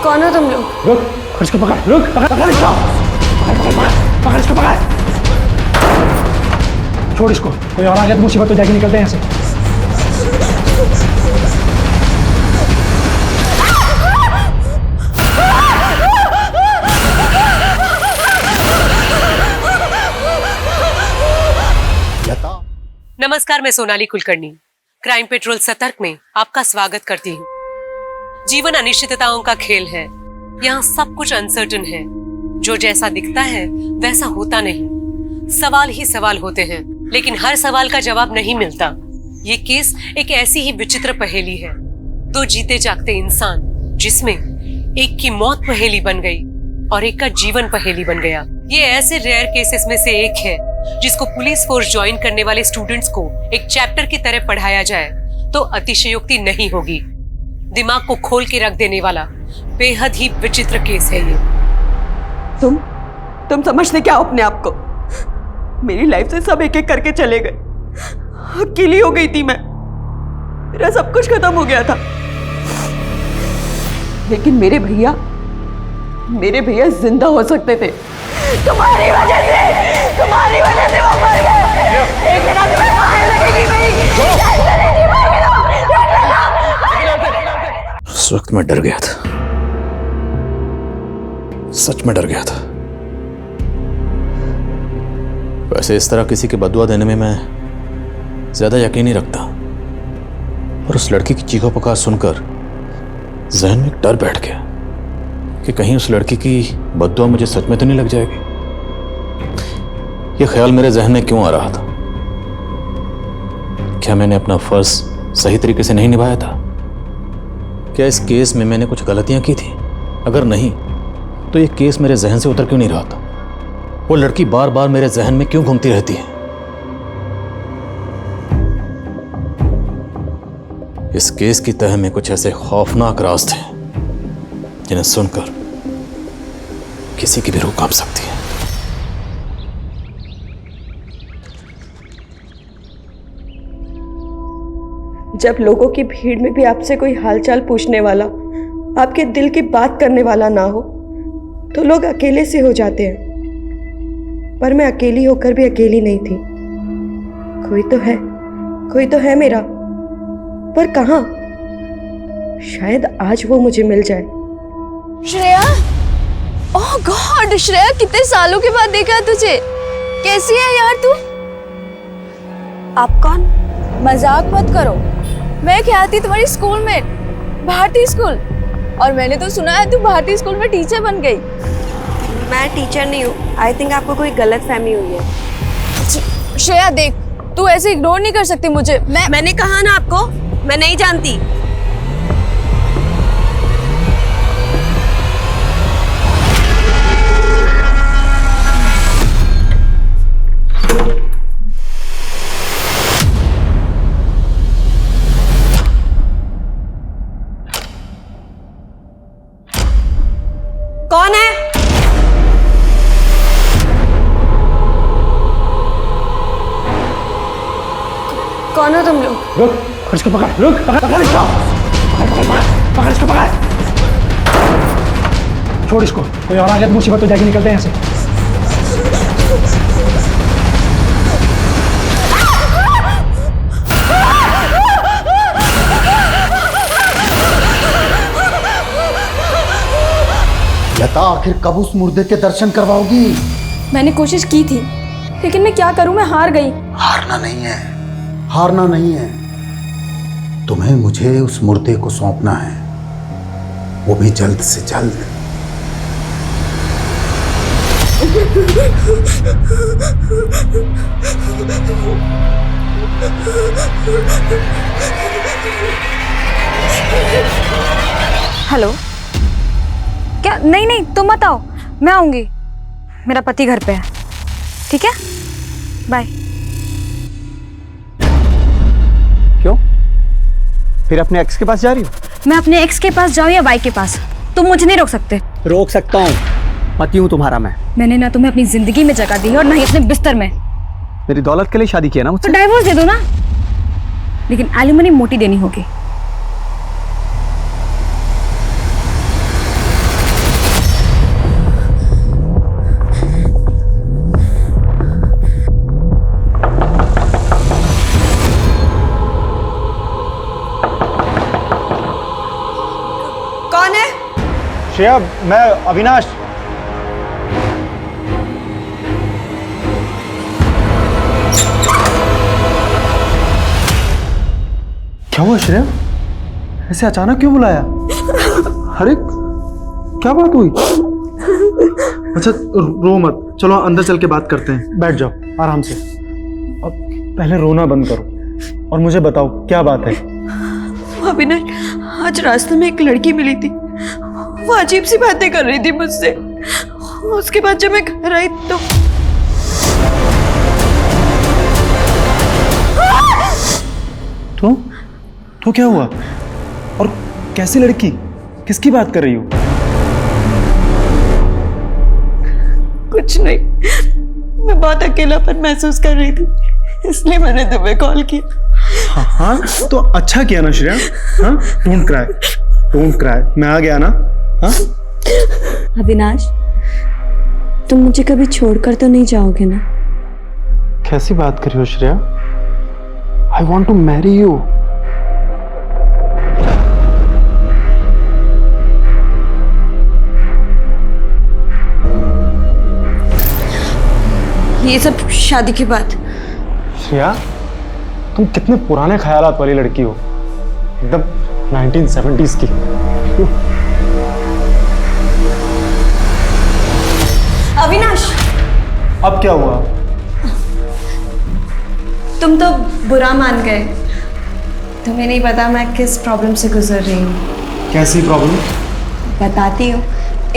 कौन हो तुम लोग? रुक, इसको पकड़, रुक, पकड़ इसको, पकड़ इसको, पकड़। छोड़ इसको, कोई और आ गया तो मुसीबत हो जाएगी, निकलते हैं यहाँ से। नमस्कार, मैं सोनाली कुलकर्णी क्राइम पेट्रोल सतर्क में आपका स्वागत करती हूँ। जीवन अनिश्चितताओं का खेल है। यहाँ सब कुछ अनसर्टन है। जो जैसा दिखता है वैसा होता नहीं। सवाल ही सवाल होते हैं, लेकिन हर सवाल का जवाब नहीं मिलता। ये केस एक ऐसी ही विचित्र पहेली है। दो जीते जागते इंसान, जिसमें एक की मौत पहेली बन गई और एक का जीवन पहेली बन गया। ये ऐसे रेयर केसेस में से एक है जिसको पुलिस फोर्स ज्वाइन करने वाले स्टूडेंट्स को एक चैप्टर की तरह पढ़ाया जाए तो अतिशयोक्ति नहीं होगी। दिमाग को खोल के रख देने वाला बेहद ही विचित्र केस है ये। तुम समझते क्या हो अपने आप को? मेरी लाइफ से सब एक एक करके चले गए। अकेली हो गई थी मैं। मेरा सब कुछ खत्म हो गया था, लेकिन मेरे भैया जिंदा हो सकते थे। तुम्हारी वजह से वो मर गए। एक दिन तुम्हें मारने लगेगी मेरी। उस वक्त मैं डर गया था, सच में डर गया था। वैसे इस तरह किसी की बददुआ देने में मैं ज्यादा यकीन नहीं रखता, और उस लड़की की चीखों पुकार सुनकर जहन में एक डर बैठ गया कि कहीं उस लड़की की बददुआ मुझे सच में तो नहीं लग जाएगी। यह ख्याल मेरे जहन में क्यों आ रहा था? क्या मैंने अपना फर्ज सही तरीके से नहीं निभाया था? क्या इस केस में मैंने कुछ गलतियां की थी? अगर नहीं तो यह केस मेरे जहन से उतर क्यों नहीं रहा था? वो लड़की बार बार मेरे जहन में क्यों घूमती रहती है? इस केस की तह में कुछ ऐसे खौफनाक राज थे जिन्हें सुनकर किसी की भी रूह कांप सकती है। जब लोगों की भीड़ में भी आपसे कोई हालचाल पूछने वाला, आपके दिल की बात करने वाला ना हो, तो लोग अकेले से हो जाते हैं। पर मैं अकेली होकर भी अकेली नहीं थी। कोई तो है मेरा, पर कहाँ? शायद आज वो मुझे मिल जाए। श्रेया, ओह गॉड श्रेया, कितने सालों के बाद देखा तुझे। कैसी है यार तू? आप कौन? मजाक मत करो। मैं क्या थी तुम्हारी स्कूल में, भारती स्कूल, और मैंने तो सुना है तू भारती स्कूल में टीचर बन गई। मैं टीचर नहीं हूँ। आई थिंक आपको कोई गलतफहमी हुई है। श्रेया देख, तू ऐसे इग्नोर नहीं कर सकती मुझे। मैंने कहा ना आपको, मैं नहीं जानती। कौन है? कौन हो तुम लोग? रुक, इसको पकड़, रुक, पकड़ इसको, पकड़ इसको, पकड़। छोड़ इसको, कोई और आ गया तो मुसीबत हो जाएगी, निकलते हैं यहाँ से। लता, आखिर कब उस मुर्दे के दर्शन करवाओगी? मैंने कोशिश की थी, लेकिन मैं क्या करूं, मैं हार गई। हारना नहीं है। तुम्हें मुझे उस मुर्दे को सौंपना है, वो भी जल्द से जल्द। हेलो, क्या? नहीं तुम मत आओ, मैं आऊंगी। मेरा पति घर पे है, ठीक है? बाय। क्यों? फिर अपने एक्स के पास जा रही हो? मैं अपने एक्स के पास जाऊं या वाई के पास, तुम मुझे नहीं रोक सकते। रोक सकता हूँ, पति हूँ तुम्हारा मैं। मैंने ना तुम्हें अपनी जिंदगी में जगह दी है और ना ही अपने बिस्तर में। मेरी दौलत के लिए शादी किया ना मुझसे? तो डाइवोर्स दे दो ना, लेकिन एलिमनी मोटी देनी होगी। श्रेया, मैं अविनाश। क्या हुआ श्रेया? ऐसे अचानक क्यों बुलाया? अरे क्या बात हुई? अच्छा रो मत, चलो अंदर चल के बात करते हैं। बैठ जाओ आराम से। अब पहले रोना बंद करो और मुझे बताओ क्या बात है। अविनाश, आज रास्ते में एक लड़की मिली थी। वो अजीब सी बातें कर रही थी मुझसे। उसके बाद जब मैं घर आई तो क्या हुआ? और कैसी लड़की? किसकी बात कर रही हो? कुछ नहीं, मैं बहुत अकेलापन महसूस कर रही थी, इसलिए मैंने तुम्हें कॉल किया। हाँ तो अच्छा किया ना श्रेया। हाँ, डोंट क्राई, डोंट क्राई, मैं आ गया ना। हाँ अविनाश, तुम मुझे कभी छोड़कर तो नहीं जाओगे ना? कैसी बात कर रही हो Shreya? I want to marry you. ये सब शादी के बाद। श्रेया, तुम कितने पुराने ख्यालात वाली लड़की हो, एकदम 1970s की। अविनाश, अब क्या हुआ? तुम तो बुरा मान गए। तुम्हें नहीं पता मैं किस प्रॉब्लम से गुजर रही हूँ। कैसी प्रॉब्लम? बताती हूँ।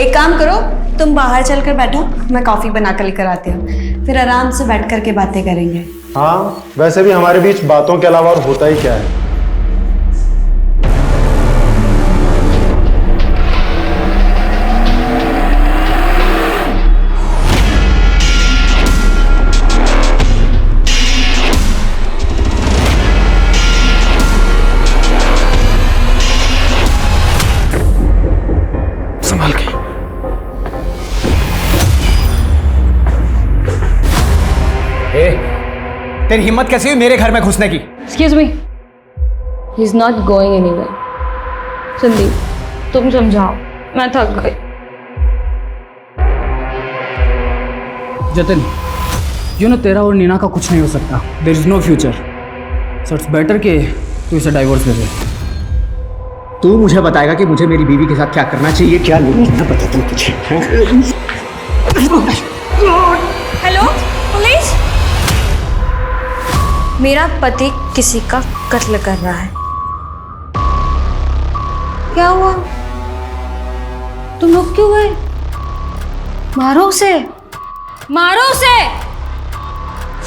एक काम करो, तुम बाहर चलकर बैठो, मैं कॉफी बना कर लेकर आती हूँ, फिर आराम से बैठ कर के बातें करेंगे। हाँ, वैसे भी हमारे बीच बातों के अलावा और होता ही क्या है। संभाल के। तेरी हिम्मत कैसी हुई मेरे घर में घुसने की? Excuse me. He's not going anywhere. Sandeep, तुम समझाओ, मैं थक गई। जतिन, यू नो तेरा और नीना का कुछ नहीं हो सकता। There is no future, so it's better कि तू इसे डाइवोर्स दे दे। तू मुझे बताएगा कि मुझे मेरी बीवी के साथ क्या करना चाहिए, क्या नहीं। मैं बताता हूँ तुझे। हेलो पुलिस, मेरा पति किसी का कत्ल कर रहा है। क्या हुआ? तुम लोग क्यों गए? मारो उसे, मारो उसे,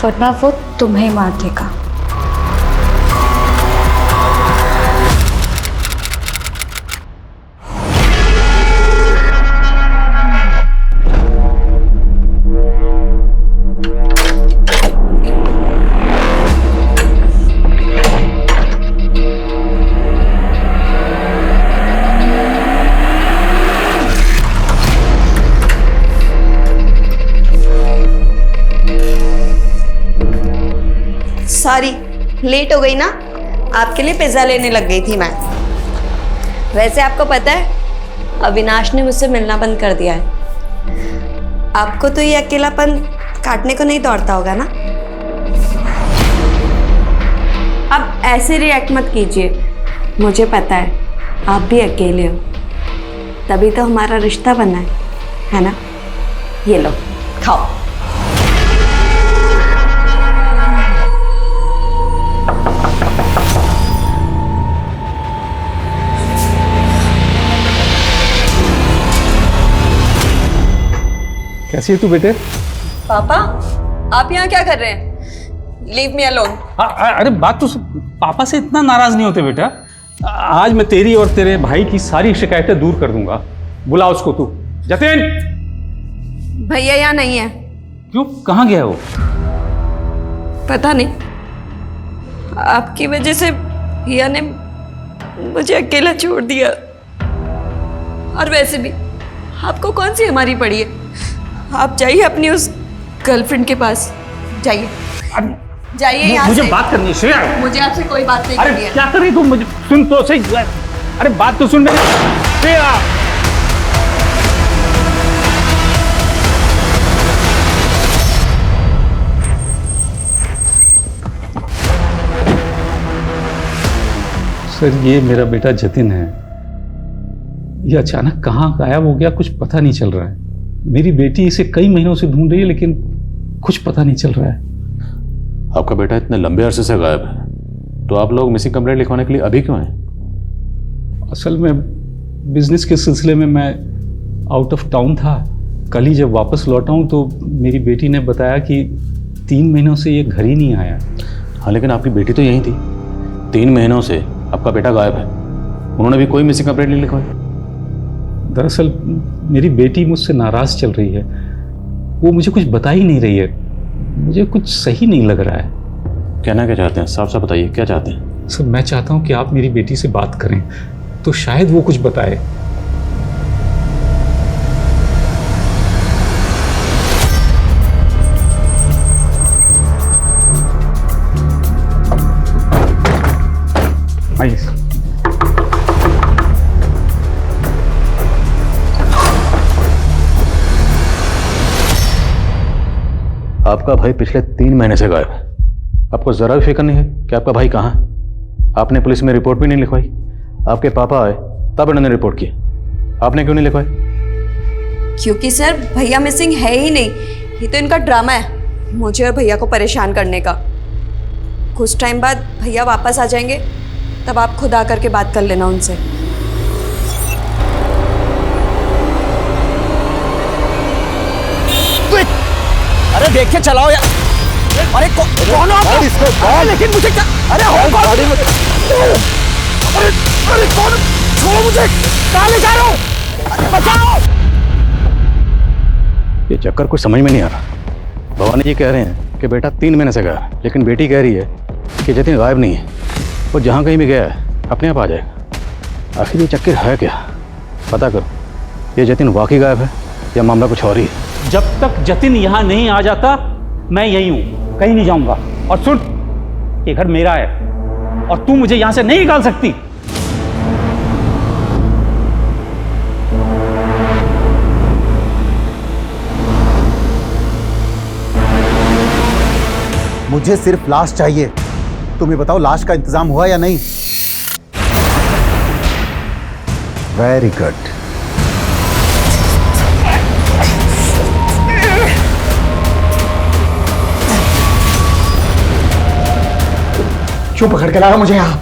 वरना वो तुम्हें मार देगा। सॉरी, लेट हो गई ना। आपके लिए पिज्ज़ा लेने लग गई थी मैं। वैसे आपको पता है, अविनाश ने मुझसे मिलना बंद कर दिया है। आपको तो ये अकेलापन काटने को नहीं दौड़ता होगा ना। अब ऐसे रिएक्ट मत कीजिए, मुझे पता है आप भी अकेले हो, तभी तो हमारा रिश्ता बना है ना। ये लो, खाओ। कैसी है तू बेटे? पापा, आप यहाँ क्या कर रहे हैं? Leave me alone. अरे बात तो पापा से इतना नाराज नहीं होते बेटा। आज मैं तेरी और तेरे भाई की सारी शिकायतें दूर कर दूंगा। बुला उसको तू। जतिन, भैया यहाँ नहीं है। क्यों, कहाँ गया वो? पता नहीं, आपकी वजह से भैया ने मुझे अकेला छोड़ दिया। और वैसे भी आपको कौन सी हमारी पड़ी है? आप जाइए अपनी उस गर्लफ्रेंड के पास, जाइए जाइए यहाँ मुझे से। बात करनी है श्रेया। मुझे आपसे कोई बात नहीं करनी अरे है। क्या कर रही तू? मुझे सुन तो सही। अरे बात तो सुन मेरी श्रेया। सर ये मेरा बेटा जतिन है। ये अचानक कहाँ गायब हो गया कुछ पता नहीं चल रहा है। मेरी बेटी इसे कई महीनों से ढूंढ रही है लेकिन कुछ पता नहीं चल रहा है। आपका बेटा इतने लंबे अरसे से गायब है, तो आप लोग मिसिंग कंप्लेंट लिखवाने के लिए अभी क्यों हैं? असल में बिजनेस के सिलसिले में मैं आउट ऑफ टाउन था। कल ही जब वापस लौटा हूँ तो मेरी बेटी ने बताया कि 3 महीनों से ये घर ही नहीं आया। हाँ, लेकिन आपकी बेटी तो यहीं थी। 3 महीनों से आपका बेटा गायब है, उन्होंने भी कोई मिसिंग कंप्लेंट नहीं लिखवाई। दरअसल मेरी बेटी मुझसे नाराज़ चल रही है। वो मुझे कुछ बता ही नहीं रही है। मुझे कुछ सही नहीं लग रहा है। कहना क्या चाहते हैं? साफ साफ बताइए, क्या चाहते हैं? सर मैं चाहता हूँ कि आप मेरी बेटी से बात करें तो शायद वो कुछ बताए। आइए। आपका भाई पिछले 3 महीने से गायब है। आपको जरा भी फिक्र नहीं है कि आपका भाई कहाँ है? आपने पुलिस में रिपोर्ट भी नहीं लिखवाई। आपके पापा आए तब इन्होंने रिपोर्ट की, आपने क्यों नहीं लिखवाई? क्योंकि सर भैया मिसिंग है ही नहीं। ये तो इनका ड्रामा है मुझे और भैया को परेशान करने का। कुछ टाइम बाद भैया वापस आ जाएंगे, तब आप खुद आकर के बात कर लेना उनसे। अरे देख के चलाओ यार। अरे कौन हो आप? अरे लेकिन मुझे क्या? अरे हो कौन? अरे कौन? छोड़ो मुझे। कहाँ ले जा रहे हो? अरे बचाओ। ये चक्कर कुछ समझ में नहीं आ रहा। भवानी जी कह रहे हैं कि बेटा 3 महीने से गया है, लेकिन बेटी कह रही है कि जतिन गायब नहीं है। वो जहाँ कहीं भी गया है अपने आप आ जाएगा। आखिर ये चक्कर है क्या? पता करो, ये जतिन वाकई गायब है या मामला कुछ और ही है। जब तक जतिन यहाँ नहीं आ जाता मैं यहीं हूँ, कहीं नहीं जाऊंगा। और सुन, ये घर मेरा है और तू मुझे यहाँ से नहीं निकाल सकती। मुझे सिर्फ लाश चाहिए। तुम्हें बताओ लाश का इंतजाम हुआ या नहीं? Very good. क्यों पकड़ के लाया मुझे यहाँ?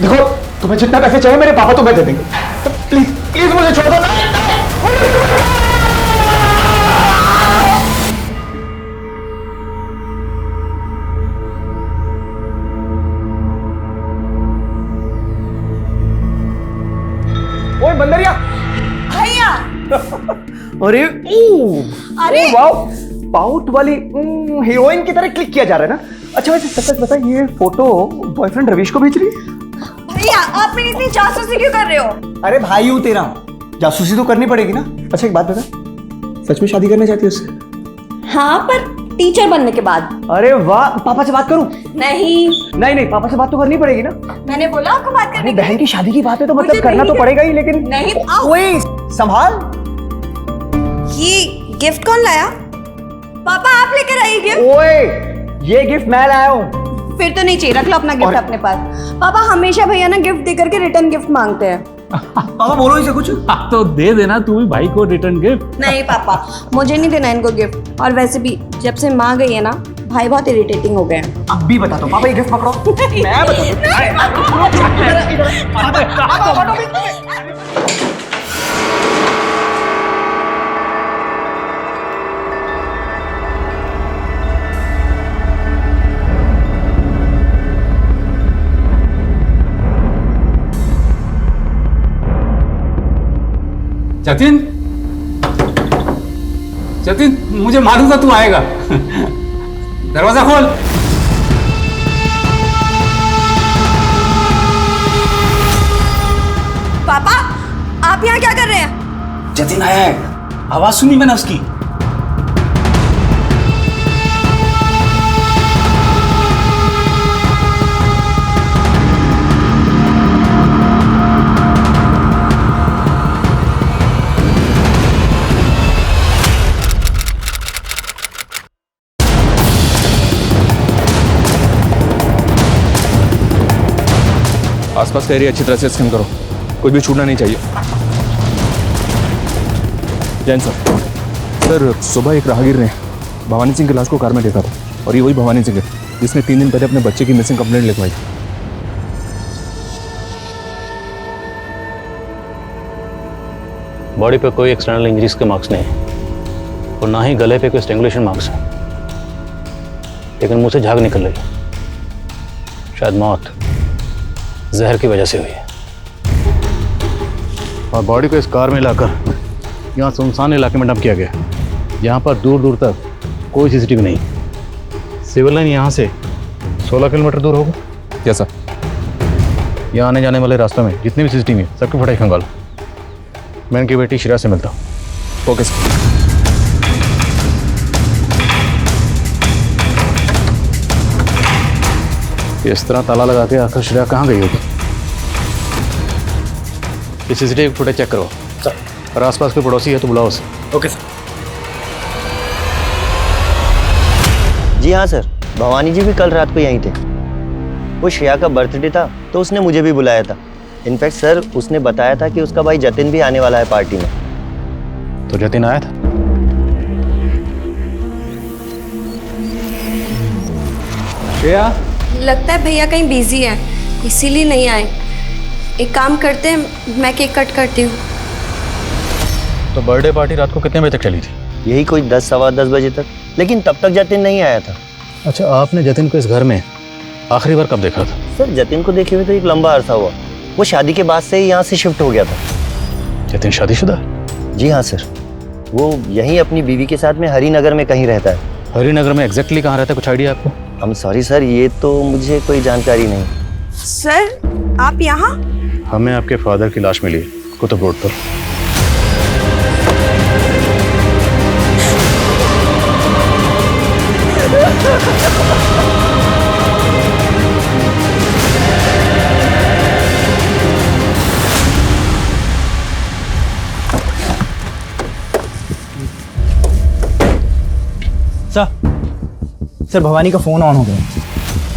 देखो तुम्हें जितना पैसे चाहिए मेरे पापा तुम्हें दे देंगे। तो प्लीज प्लीज मुझे छोड़ दो। ओए बंदरिया। भैया अरे अरे वाओ, पाउट वाली हीरोइन की तरह क्लिक किया जा रहा है ना। अच्छा वैसे सच सच बता, ये फोटो बॉयफ्रेंड रवीश को भेज रही है? भैया आप मेरी इतनी जासूसी क्यों कर रहे हो? अरे भाई हूं तेरा, जासूसी तो करनी पड़ेगी ना। अच्छा एक बात बता, सच में शादी करना चाहती है उससे? हाँ पर टीचर बनने के बाद। अरे वाह, पापा से बात करूं? नहीं नहीं नहीं, पापा से बात तो करनी पड़ेगी ना। मैंने बोला आपको बात करने अरे की। बहन की शादी की बात है तो मतलब मुझे करना नहीं तो पड़ेगा ही। लेकिन नहीं, आओ। ओए संभाल। ये गिफ्ट कौन लाया? पापा आप लेकर आइए गिफ्ट। ओए ये गिफ्ट मैं लाया हूँ। फिर तो नहीं चाहिए, रख लो अपना गिफ्ट अपने पास। पापा हमेशा भैया ना गिफ्ट देकर के रिटर्न गिफ्ट मांगते हैं। पापा बोलो इसे कुछ। तो दे देना तू भी भाई को रिटर्न गिफ्ट। नहीं पापा, मुझे नहीं देना इनको गिफ्ट। और वैसे भी जब से माँ गई है ना, भाई बहुत इरिटेटिंग हो गए हैं। अब भी बता दो पापा, ये गिफ्ट पकड़ो। मैं बता। जतिन, जतिन मुझे मालूम था तू आएगा। दरवाजा खोल। पापा आप यहाँ क्या कर रहे हैं? जतिन आया है, आवाज सुनी मैंने उसकी। आसपास का एरिया अच्छी तरह से स्कैन करो, कुछ भी छूटना नहीं चाहिए। जैन सर, सुबह एक राहगीर ने भवानी सिंह की लाश को कार में देखा था, और ये वही भवानी सिंह है जिसने 3 दिन पहले अपने बच्चे की मिसिंग कंप्लेंट लिखवाई। बॉडी पे कोई एक्सटर्नल इंजरीज के मार्क्स नहीं है और ना ही गले पे कोई स्ट्रेंगुलेशन मार्क्स है, लेकिन मुंह से झाग निकल रही है। शायद मौत जहर की वजह से हुई है। और बॉडी को इस कार में लाकर यहाँ सुनसान इलाके में डंप किया गया, यहाँ पर दूर दूर तक कोई सीसीटीवी नहीं। सिविल लाइन यहाँ से 16 किलोमीटर दूर होगा। Yes sir. यहाँ आने जाने वाले रास्तों में जितने भी सीसीटीवी हैं सबकी फटाई खंगालो। मैं इनकी बेटी शिरा से मिलता हूँ। Okay sir. इस तरह ताला लगा के आखिर शिरा कहाँ गई होगी? ये सीसीटीवी फुटेज चेक करो और आसपास कोई पड़ोसी है तो बुलाओ उसे। Okay sir. जी हाँ सर, भवानी जी भी कल रात को यहीं थे। वो श्रेया का बर्थडे था तो उसने मुझे भी बुलाया था। इनफैक्ट सर, उसने बताया था कि उसका भाई जतिन भी आने वाला है पार्टी में। तो जतिन आया था? श्रेया, लगता है भैया कहीं बिजी है, इसीलिए नहीं आए। एक काम करते हैं, मैं केक कट करती हूँ। तो बर्थडे पार्टी रात को कितने बजे तक चली थी? यही कोई 10 सवा 10 बजे तक, लेकिन तब तक जतिन नहीं आया था। अच्छा, आपने जतिन को इस घर में आखिरी बार कब देखा था? सर, जतिन को देखे हुए तो एक लंबा अरसा हुआ। वो शादी के बाद से ही यहाँ से शिफ्ट हो गया था। जतिन शादीशुदा? जी हाँ सर, वो यहीं अपनी बीवी के साथ में हरिनगर में कहीं रहता है। हरिनगर में एग्जैक्टली कहाँ रहता है, कुछ आइडिया आपको? I'm सॉरी सर, ये तो मुझे कोई जानकारी नहीं। सर, आप यहाँ? हमें आपके फादर की लाश मिली है कुतुब रोड पर। सर, भवानी का फ़ोन ऑन हो गया,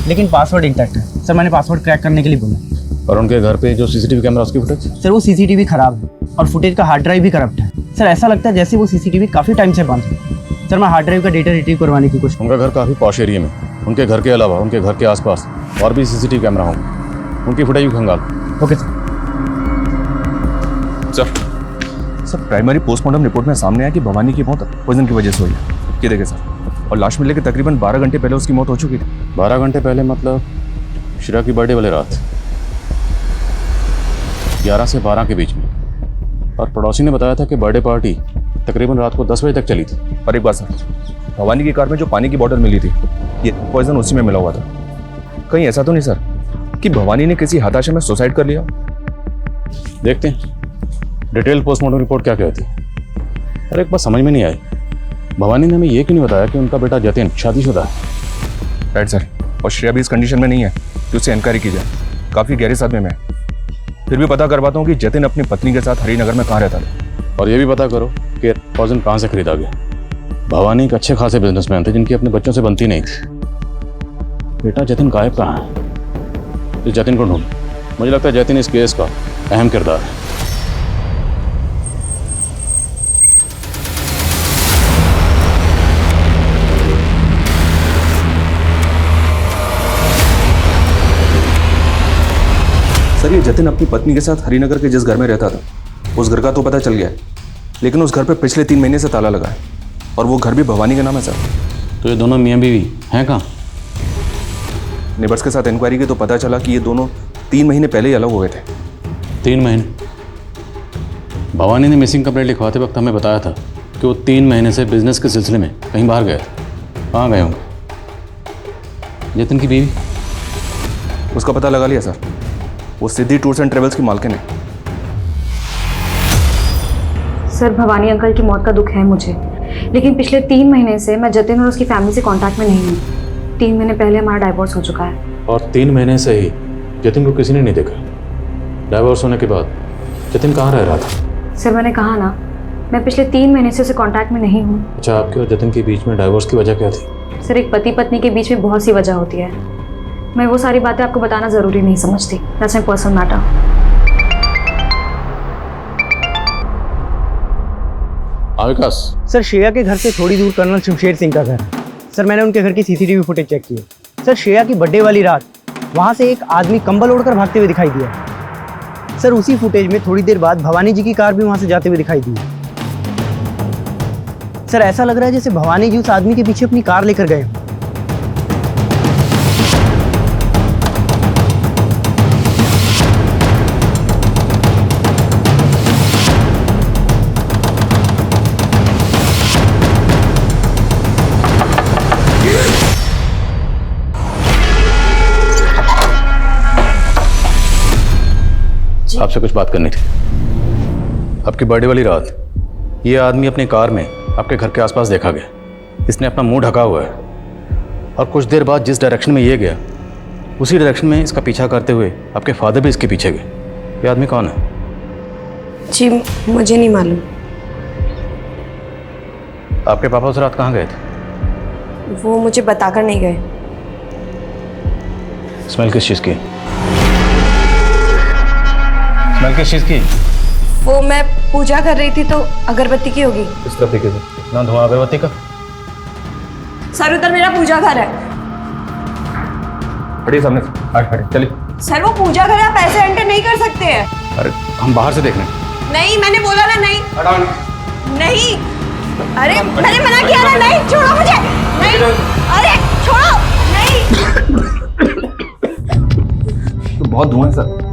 लेकिन पासवर्ड इंटैक्ट है। सर, मैंने पासवर्ड क्रैक करने के लिए बोला। और उनके घर पे जो सीसीटीवी कैमरा उसकी फुटेज? सर, वो सीसीटीवी खराब है और फुटेज का हार्ड ड्राइव भी करप्ट है। सर, ऐसा लगता है जैसे वो सीसीटीवी काफ़ी टाइम से बंद है। सर, मैं हार्ड ड्राइव का डेटा रिट्रीव करवाने की कोशिश। उनका घर काफ़ी पॉश एरिया में, उनके घर के अलावा उनके घर के आसपास और भी सीसीटीवी कैमरा होंगे, उनकी फुटेज भी खंगाल। Okay sir. Sir, primary postmortem report में सामने आया कि भवानी की मौत पॉइजन की वजह से हुई है। ये देखें सर, और लाश मिलने के तकरीबन 12 घंटे पहले उसकी मौत हो चुकी थी। 12 घंटे पहले मतलब शिरा की बर्थडे वाले रात 11 से 12 के बीच में। और पड़ोसी ने बताया था कि बर्थडे पार्टी तकरीबन रात को 10 बजे तक चली थी। और एक बात सर, भवानी की कार में जो पानी की बोतल मिली थी, ये पॉइजन उसी में मिला हुआ था। कहीं ऐसा तो नहीं सर कि भवानी ने किसी हताशा में सुसाइड कर लिया? देखते हैं डिटेल पोस्टमार्टम रिपोर्ट क्या कहती है। अरे एक बात समझ में नहीं आई, भवानी ने हमें ये क्यों नहीं बताया कि उनका बेटा जतिन शादीशुदा है? राइट सर, और श्रेया भी इस कंडीशन में नहीं है कि उससे इंक्वायरी की जाए। काफ़ी गहरे सदमे में है। फिर भी पता करवाता हूँ कि जतिन अपनी पत्नी के साथ हरिनगर में कहाँ रहता था। और ये भी पता करो कि पॉइजन कहाँ से खरीदा गया। भवानी एक अच्छे खासे बिजनेसमैन थे जिनकी अपने बच्चों से बनती नहीं थी। बेटा जतिन गायब कहाँ है? इस जतिन को ढूंढ। मुझे लगता है जतिन इस केस का अहम किरदार है। सर, ये जतिन अपनी पत्नी के साथ हरिनगर के जिस घर में रहता था, उस घर का तो पता चल गया है, लेकिन उस घर पे पिछले 3 महीने से ताला लगा है, और वो घर भी भवानी के नाम है सर। तो ये दोनों मियाँ बीवी हैं कहाँ? नेबर्स के साथ इंक्वायरी की तो पता चला कि ये दोनों 3 महीने पहले ही अलग हुए थे। 3 महीने? भवानी ने मिसिंग कंप्लेंट लिखवाते वक्त हमें बताया था कि वो 3 महीने से बिजनेस के सिलसिले में कहीं बाहर गए थे। कहाँ गए होंगे? जतिन की बीवी? उसका पता लगा लिया सर, वो सिद्धि टूर्स एंड ट्रेवल्स की मालकिन है। सर, भवानी अंकल की मौत का दुख है मुझे, लेकिन पिछले 3 महीने से मैं जतिन और उसकी फैमिली से कांटेक्ट में नहीं हूँ। 3 महीने पहले हमारा डाइवोर्स हो चुका है। और 3 महीने से ही जतिन को किसी ने नहीं देखा। डाइवोर्स होने के बाद जतिन कहाँ रह रहा था? सर, मैंने कहा ना, मैं पिछले 3 महीने से उसे कांटेक्ट में नहीं हूँ। अच्छा, आपके और जतिन के बीच में डाइवोर्स की वजह क्या थी? सर, एक पति पत्नी के बीच में बहुत सी वजह होती है। मैं वो सारी बातें आपको बताना ज़रूरी नहीं समझती। That's my personal matter. Vikas, sir Shreya के घर से थोड़ी दूर कर्नल शमशेर सिंह का घर है। सर मैंने उनके घर की सीसीटीवी फुटेज चेक की है। सर श्रेया की बर्थडे वाली रात वहाँ से एक आदमी कंबल ओढ़कर भागते हुए दिखाई दिया। सर उसी फुटेज में थोड़ी देर बाद भवानी जी की कार भी वहाँ से जाते हुए दिखाई दी। सर ऐसा लग रहा है जैसे भवानी जी उस आदमी के पीछे अपनी कार लेकर गए। आपसे कुछ बात करनी थी। आपकी बर्थडे वाली रात ये आदमी अपनी कार में आपके घर के आसपास देखा गया। इसने अपना मुंह ढका हुआ है और कुछ देर बाद जिस डायरेक्शन में ये गया उसी डायरेक्शन में इसका पीछा करते हुए आपके फादर भी इसके पीछे गए। ये आदमी कौन है? जी मुझे नहीं मालूम। आपके पापा उस रात कहाँ गए थे? वो मुझे बताकर नहीं गए। स्मेल किस चीज़ की? स्मेल किस चीज़ की? वो मैं पूजा कर रही थी तो अगरबत्ती की होगी। किस तरह तरीके से? ना धुआं अगरबत्ती का? सर उधर मेरा पूजा घर है। खड़िए सामने से, आज खड़े चलिए। सर वो पूजा घर है, आप ऐसे एंटर नहीं कर सकते हैं। अरे हम बाहर से देख रहे हैं। नहीं मैंने बोला ना नहीं। नहीं अरे मैंने मना किया ना। नहीं छोड़ो मुझे। नहीं अरे छोड़ो। नहीं तो बहुत धुआं है सर।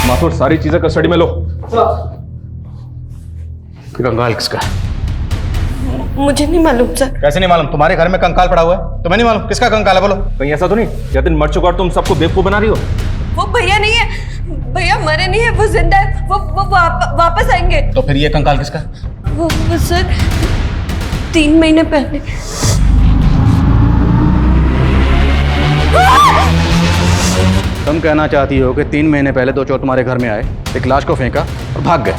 माथुर सारी चीजें कस्टडी में लो। कंकाल किसका है? मुझे नहीं मालूम सर। कैसे नहीं मालूम? तुम्हारे घर में कंकाल पड़ा हुआ है, तुम्हें नहीं मालूम किसका कंकाल है? बोलो। कहीं ऐसा तो नहीं जतिन मर चुका और तुम सबको बेवकूफ बना रही हो? वो भैया नहीं है, भैया मरे नहीं है, वो जिंदा है। वो वापस आएंगे। तो फिर ये कंकाल किसका? वो सर 3 महीने पहले। तुम कहना चाहती हो कि 3 महीने पहले 2 चोर तुम्हारे घर में आए, एक लाश को फेंका और भाग गए,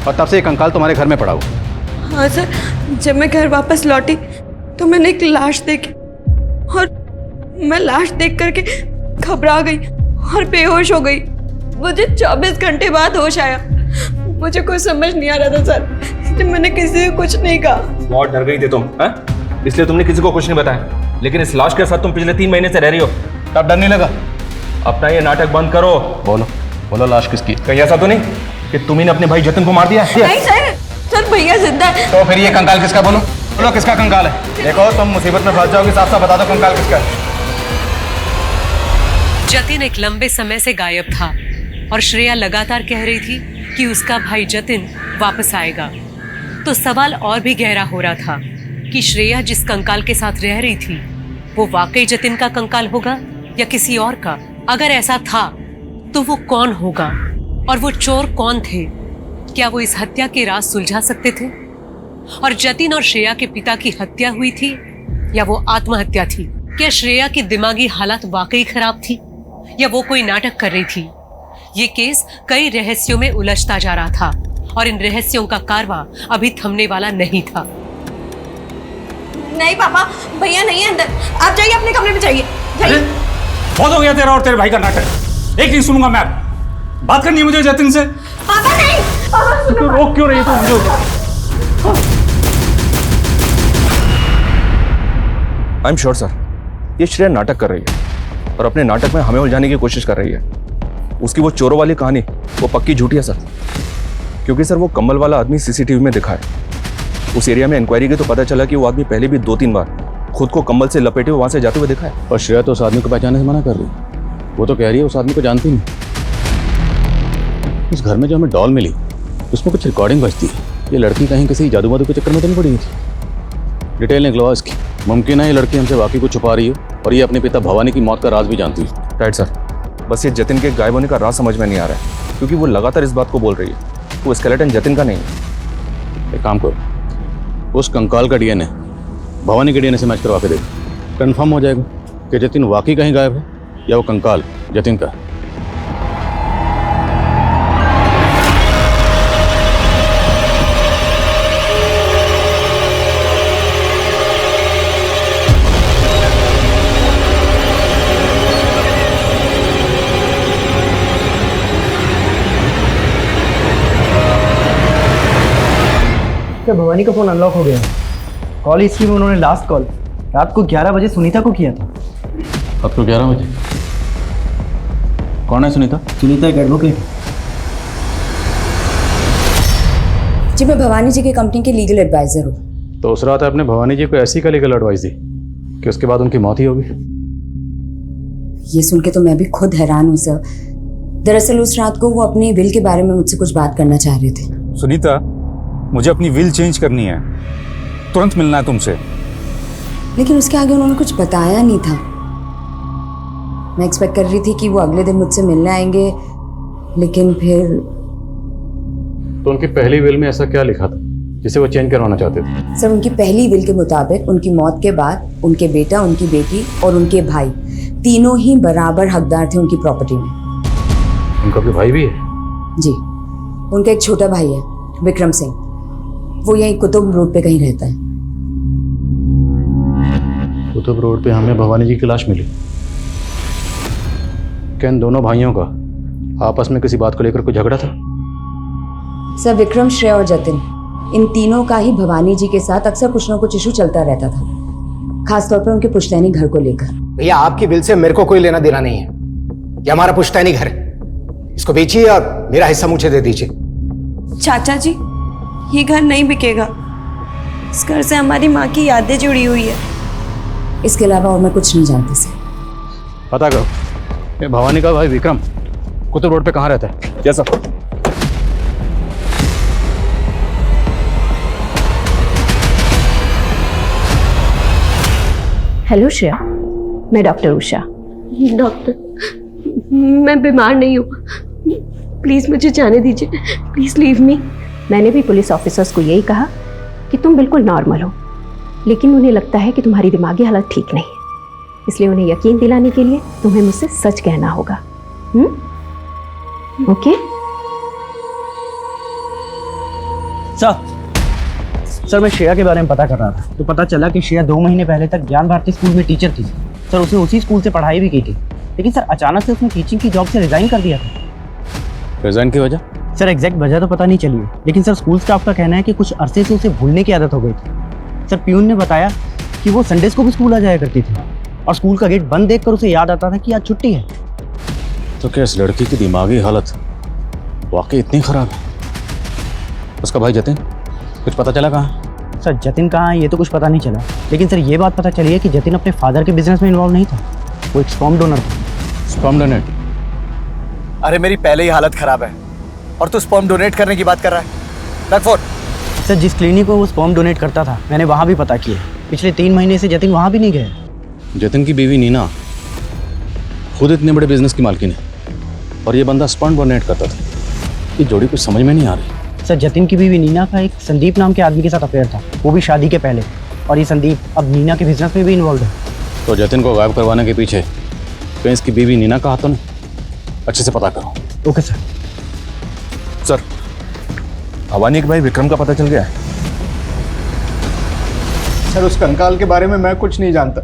और तब से ये कंकाल तुम्हारे घर में पड़ा हुआ? हाँ सर, जब मैं घर वापस लौटी तो मैंने एक लाश देखी और मैं लाश देख करके घबरा गई और बेहोश हो गई। मुझे 24 घंटे बाद होश आया। मुझे कुछ समझ नहीं आ रहा था सर, मैंने किसी को कुछ नहीं कहा। बहुत डर गई थी तुम, हैं? इसलिए तुमने किसी को कुछ नहीं बताया। लेकिन इस लाश के साथ तुम पिछले 3 महीने से रह रही हो, तब डर नहीं लगा? अपना ये नाटक बंद करो। बोलो बोलो, लाश किसकी? कहीं ऐसा तो नहीं कि तुम्ही ने अपने भाई जतिन को मार दिया? नहीं सर, सर भैया जिंदा है। तो फिर ये कंकाल किसका? बोलो बोलो, किसका कंकाल है? देखो तुम मुसीबत में फंस जाओगी, साफ साफ बता दो कंकाल किसका है। जतिन एक लंबे समय से गायब था और श्रेया लगातार कह रही थी कि उसका भाई जतिन वापस आएगा। तो सवाल और भी गहरा हो रहा था कि श्रेया जिस कंकाल के साथ रह रही थी वो वाकई जतिन का कंकाल होगा या किसी और का? अगर ऐसा था तो वो कौन होगा और वो चोर कौन थे? क्या वो इस हत्या के राज सुलझा सकते थे? और जतिन और श्रेया के पिता की हत्या हुई थी या वो आत्महत्या थी? क्या श्रेया की दिमागी हालत वाकई खराब थी या वो कोई नाटक कर रही थी? ये केस कई रहस्यों में उलझता जा रहा था और इन रहस्यों का कारवां अभी थमने वाला नहीं था। नहीं पापा, भैया नहीं है अंदर। आप जाइए अपने कमरे में, जाइए जाइए। बहुत हो गया तेरा और तेरे भाई का नाटक। एक नहीं सुनूंगा मैं। बात करनी है मुझे जतिन से। पापा नहीं, पापा सुनो। तो रोक क्यों रही है तू मुझे? आई एम श्योर सर, ये श्रेया नाटक कर रही है और अपने नाटक में हमें उलझाने की कोशिश कर रही है। उसकी वो चोरों वाली कहानी वो पक्की झूठी है सर। क्योंकि सर वो कम्बल वाला आदमी सीसीटीवी में दिखा है। उस एरिया में इंक्वायरी की तो पता चला कि वो आदमी पहले भी 2-3 बार खुद को कम्बल से लपेटे हुए वहां से जाते हुए दिखा है। और श्रेया तो उस आदमी को पहचानने से मना कर रही है। वो तो कह रही है उस आदमी को जानती नहीं। उस घर में जो हमें डॉल मिली उसमें कुछ रिकॉर्डिंग बजती है। ये लड़की कहीं किसी जादू वादू के चक्कर में तो नहीं पड़ी थी। डिटेल निकलवा इसकी। मुमकिन है ये लड़की हमसे वाकई कुछ छुपा रही है और ये अपने पिता भवानी की मौत का राज भी जानती है। राइट सर, बस ये जतिन के गायब होने का राज समझ में नहीं आ रहा है, क्योंकि वो लगातार इस बात को बोल रही है वो स्केलेटन जतिन का नहीं है। एक काम करो, उस कंकाल का डीएनए भवानी के डीएनए से मैच करवा के देखो। कंफर्म हो जाएगा कि जतिन वाकई कहीं गायब है या वो कंकाल जतिन का है। क्या भवानी का फ़ोन अनलॉक हो गया? कॉल हिस्ट्री में उन्होंने लास्ट कॉल रात को 11 बजे सुनीता को किया था। अब तो 11 बजे। कौन है सुनीता? सुनीता एक एडवोकेट। जी मैं भवानी जी की कंपनी के लीगल एडवाइजर हूँ। तो उस रात आपने भवानी जी को ऐसी का लीगल एडवाइस दी कि उसके बाद उनकी मौत ही होगी? ये सुन के तो मैं भी खुद हैरान हूँ सर। दरअसल उस रात को वो अपनी विल के बारे में मुझसे कुछ बात करना चाह रहे थे। सुनीता, मुझे अपनी विल चेंज करनी है, तुरंत मिलना है तुमसे। लेकिन उसके आगे उन्होंने कुछ बताया नहीं था। मैं एक्सपेक्ट कर रही थी कि वो अगले दिन मुझसे मिलने आएंगे, लेकिन फिर। तो उनकी पहली विल में ऐसा क्या लिखा था जिसे वो चेंज करवाना चाहते थे? सर उनकी पहली विल के मुताबिक उनकी मौत के बाद उनके बेटा, उनकी बेटी और उनके भाई तीनों ही बराबर हकदार थे उनकी प्रॉपर्टी में। उनका कोई भाई भी है? जी, उनका एक छोटा भाई है विक्रम सिंह। वो यहीं कुतुब रोड पे कहीं रहता है। कुतुब रोड पे हमें भवानी जी की लाश मिली। क्या इन दोनों भाइयों का आपस में किसी बात को लेकर कोई झगड़ा था? सर विक्रम, श्रेया और जतिन, इन तीनों का ही भवानी जी के साथ अक्सर कुछ ना कुछ इशू चलता रहता था, खासतौर पर उनके पुश्तैनी घर को लेकर। भैया आपकी बिल से मेरे को कोई लेना देना नहीं है। ये हमारा पुश्तैनी घर है, इसको बेचिए और मेरा हिस्सा मुझे दे दीजिए। चाचा जी, ये घर नहीं बिकेगा। इस घर से हमारी माँ की यादें जुड़ी हुई है। इसके अलावा और मैं कुछ नहीं जानती सर। पता करो, ये भवानी का भाई विक्रम कुतुब रोड पे कहाँ रहता है? Yes sir. हेलो श्रेया, मैं डॉक्टर उषा। डॉक्टर, मैं बीमार नहीं हूँ, प्लीज मुझे जाने दीजिए। Please leave me. मैंने भी पुलिस ऑफिसर्स को यही कहा कि तुम बिल्कुल नॉर्मल हो, लेकिन उन्हें लगता है कि तुम्हारी दिमागी हालत ठीक नहीं है, इसलिए उन्हें यकीन दिलाने के लिए तुम्हें मुझसे सच कहना होगा। ओके? सर मैं श्रेया के बारे में पता कर रहा था, तो पता चला कि श्रेया 2 महीने पहले तक ज्ञान भारती स्कूल में टीचर थी। सर उसने उसी स्कूल से पढ़ाई भी की थी, लेकिन सर अचानक से उसने टीचिंग की जॉब से रिजाइन कर दिया था। रिजाइन की वजह? सर एग्जैक्ट वजह तो पता नहीं चली है, लेकिन सर स्कूल स्टाफ का कहना है कि कुछ अरसे से उसे भूलने की आदत हो गई थी। सर प्यून ने बताया कि वो संडेज को भी स्कूल आ जाया करती थी और स्कूल का गेट बंद देखकर उसे याद आता था कि आज छुट्टी है। तो क्या इस लड़की की दिमागी हालत वाकई इतनी खराब है? उसका भाई जतिन, कुछ पता चला कहाँ? सर जतिन कहाँ है ये तो कुछ पता नहीं चला, लेकिन सर ये बात पता चली है कि जतिन अपने फादर के बिजनेस में इन्वॉल्व नहीं था, वो एक स्पर्म डोनर था। Sperm donate? अरे मेरी पहले ही हालत खराब है और तू स्पर्म डोनेट करने की बात कर रहा है। रख फोन। सर जिस क्लिनिक को वो स्पर्म डोनेट करता था मैंने वहाँ भी पता किया, पिछले 3 महीने से जतिन वहाँ भी नहीं गया। जतिन की बीवी नीना खुद इतने बड़े बिजनेस की मालकिन है और ये बंदा स्पर्म डोनेट करता था। ये जोड़ी कुछ समझ में नहीं आ रही। सर जतिन की बीवी नीना का एक संदीप नाम के आदमी के साथ अफेयर था, वो भी शादी के पहले, और ये संदीप अब नीना के बिजनेस में भी इन्वॉल्व है। तो जतिन को गायब करवाने के पीछे कहीं इसकी बीवी नीना का हाथ तो नहीं? अच्छे से पता करो। Okay sir. सर भवानी के भाई विक्रम का पता चल गया है? सर उस कंकाल के बारे में मैं कुछ नहीं जानता।